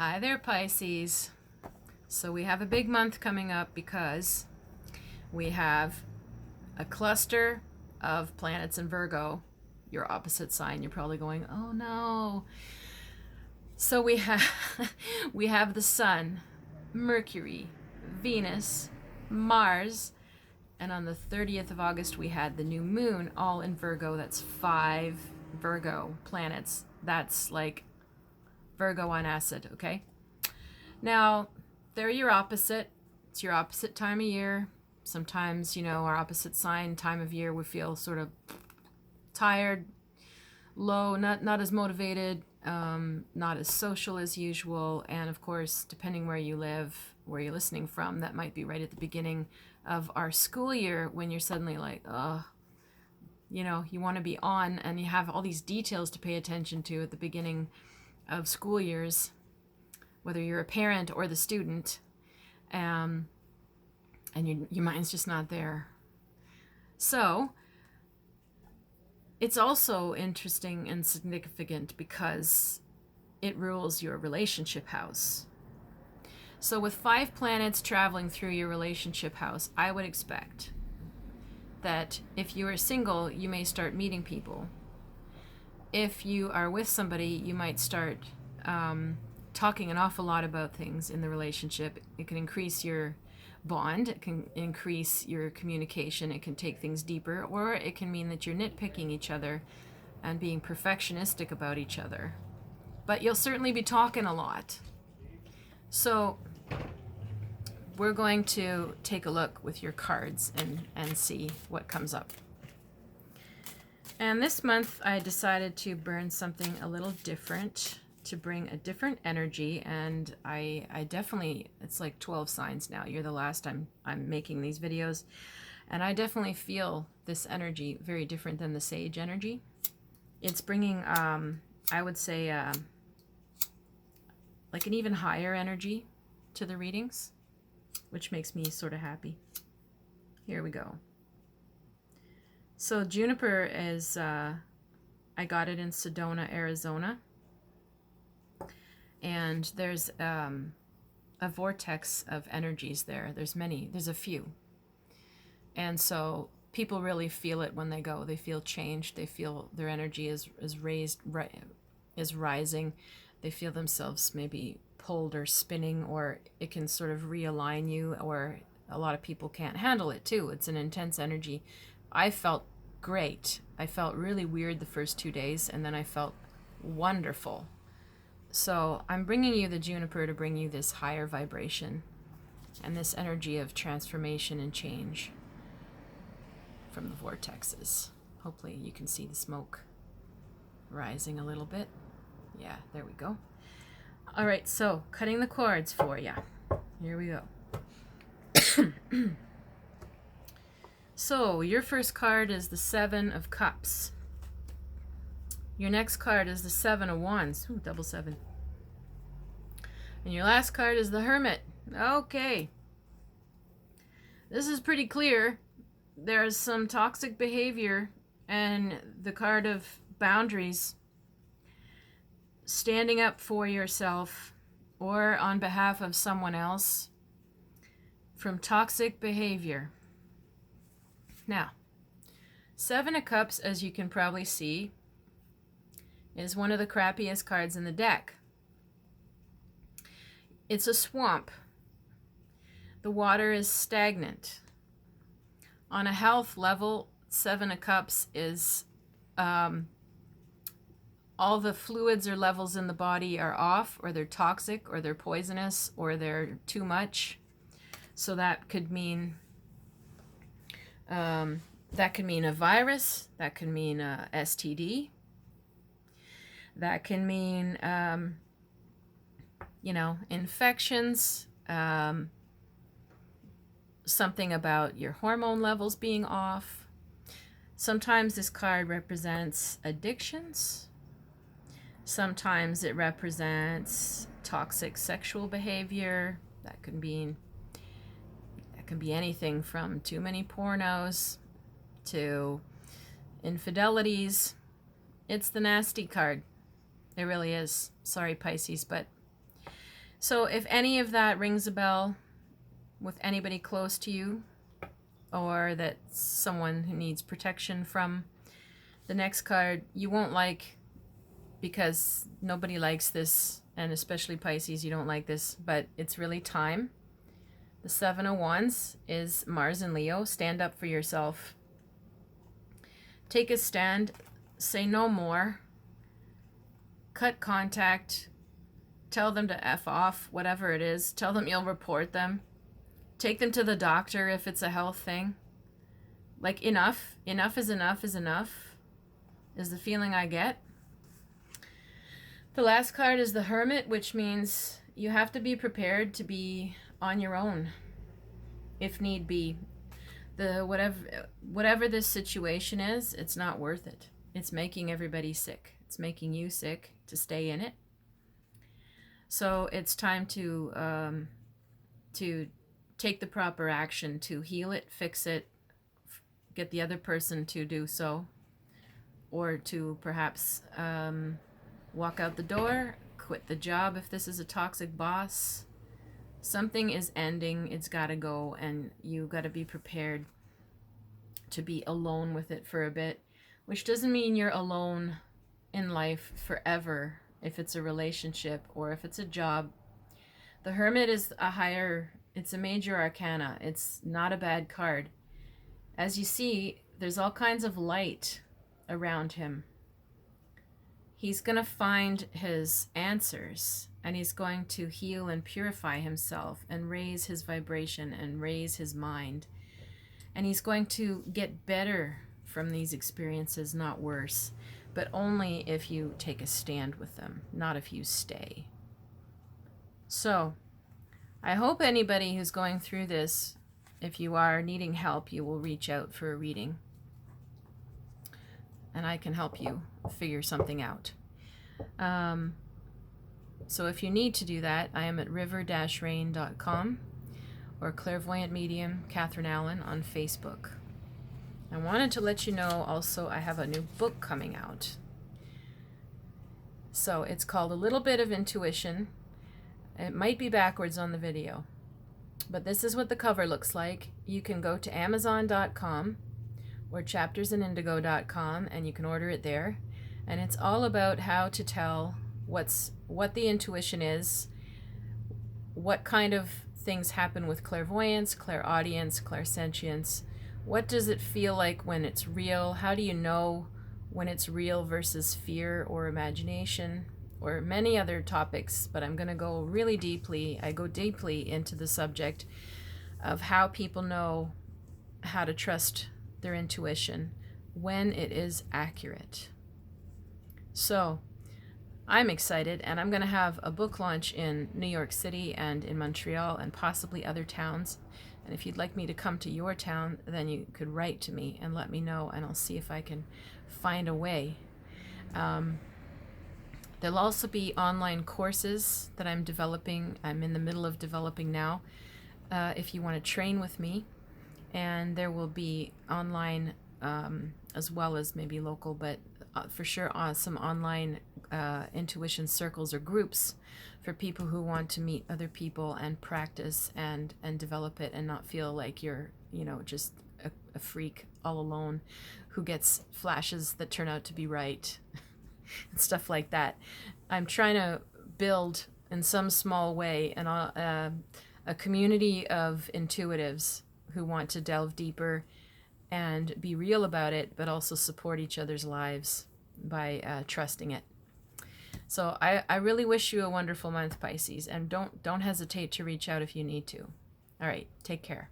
Hi there, Pisces. So we have a big month coming up because we have a cluster of planets in Virgo, your opposite sign. You're probably going, oh no. So we have we have the Sun, Mercury, Venus, Mars, and on the 30th of August we had the new moon all in Virgo. That's 5 Virgo planets. That's like Virgo on acid, okay? Now, they're your opposite. It's your opposite time of year. Sometimes, our opposite sign, time of year, we feel sort of tired, low, not as motivated, not as social as usual. And of course, depending where you live, where you're listening from, that might be right at the beginning of our school year when you're suddenly like, you want to be on and you have all these details to pay attention to at the beginning of school years, whether you're a parent or the student, and your mind's just not there. So it's also interesting and significant because it rules your relationship house. So with 5 planets traveling through your relationship house, I would expect that if you are single, you may start meeting people. If you are with somebody, you might start talking an awful lot about things in the relationship. It can increase your bond, it can increase your communication, it can take things deeper, or it can mean that you're nitpicking each other and being perfectionistic about each other. But you'll certainly be talking a lot. So we're going to take a look with your cards and see what comes up. And this month I decided to burn something a little different, to bring a different energy, and I definitely, it's like 12 signs now. You're the last I'm making these videos, and I definitely feel this energy very different than the sage energy. It's bringing, I would say, like an even higher energy to the readings, which makes me sort of happy. Here we go. So juniper is, I got it in Sedona, Arizona. And there's a vortex of energies there. There's a few. And so people really feel it when they go. They feel changed. They feel their energy is rising. They feel themselves maybe pulled or spinning, or it can sort of realign you, or a lot of people can't handle it too. It's an intense energy. I felt great. I felt really weird the first 2 days, and then I felt wonderful. So I'm bringing you the juniper to bring you this higher vibration and this energy of transformation and change from the vortexes. Hopefully you can see the smoke rising a little bit. Yeah, there we go. All right, so cutting the cords for you. Here we go. So your first card is the 7 of Cups. Your next card is the 7 of Wands. Ooh, double 7. And your last card is the Hermit. Okay. This is pretty clear. There's some toxic behavior and the card of boundaries. Standing up for yourself or on behalf of someone else from toxic behavior. Now, 7 of Cups, as you can probably see, is one of the crappiest cards in the deck. It's a swamp. The water is stagnant. On a health level, 7 of Cups is all the fluids or levels in the body are off, or they're toxic, or they're poisonous, or they're too much. So that could mean a virus. That could mean a STD. That can mean, infections, something about your hormone levels being off. Sometimes this card represents addictions. Sometimes it represents toxic sexual behavior. That can be anything from too many pornos to infidelities. It's the nasty card. It really is. Sorry, Pisces, but So if any of that rings a bell with anybody close to you, or that someone who needs protection from, the next card you won't like, because nobody likes this, and especially Pisces, you don't like this, but it's really time. The Seven of Wands is Mars and Leo. Stand up for yourself. Take a stand. Say no more. Cut contact. Tell them to F off, whatever it is. Tell them you'll report them. Take them to the doctor if it's a health thing. Like, enough. Enough is enough is enough, is the feeling I get. The last card is the Hermit, which means you have to be prepared to be on your own, if need be. Whatever this situation is, it's not worth it. It's making everybody sick. It's making you sick to stay in it. So it's time to take the proper action to heal it, fix it, get the other person to do so, or to perhaps walk out the door, quit the job if this is a toxic boss. Something is ending, it's got to go, and you got to be prepared to be alone with it for a bit, which doesn't mean you're alone in life forever if it's a relationship or if it's a job. The Hermit is it's a major arcana. It's not a bad card. As you see, there's all kinds of light around him. He's going to find his answers, and he's going to heal and purify himself and raise his vibration and raise his mind. And he's going to get better from these experiences, not worse, but only if you take a stand with them, not if you stay. So, I hope anybody who's going through this, if you are needing help, you will reach out for a reading. And I can help you figure something out. So if you need to do that, I am at river-rain.com or Clairvoyant Medium Catherine Allen on Facebook. I wanted to let you know also I have a new book coming out. So it's called A Little Bit of Intuition. It might be backwards on the video, but this is what the cover looks like. You can go to Amazon.com or chaptersindigo.com and you can order it there. And it's all about how to tell what the intuition is, what kind of things happen with clairvoyance, clairaudience, clairsentience. What does it feel like when it's real? How do you know when it's real versus fear or imagination, or many other topics, but I'm going to go really deeply. I go deeply into the subject of how people know how to trust their intuition when it is accurate. So I'm excited, and I'm going to have a book launch in New York City and in Montreal and possibly other towns. And if you'd like me to come to your town, then you could write to me and let me know, and I'll see if I can find a way. There'll also be online courses that I'm developing. I'm in the middle of developing now, if you want to train with me. And there will be online as well as maybe local, but for sure some online intuition circles or groups for people who want to meet other people and practice and develop it and not feel like you're, just a freak all alone who gets flashes that turn out to be right and stuff like that. I'm trying to build in some small way a community of intuitives who want to delve deeper and be real about it, but also support each other's lives by trusting it. So I really wish you a wonderful month, Pisces, and don't hesitate to reach out if you need to. All right, take care.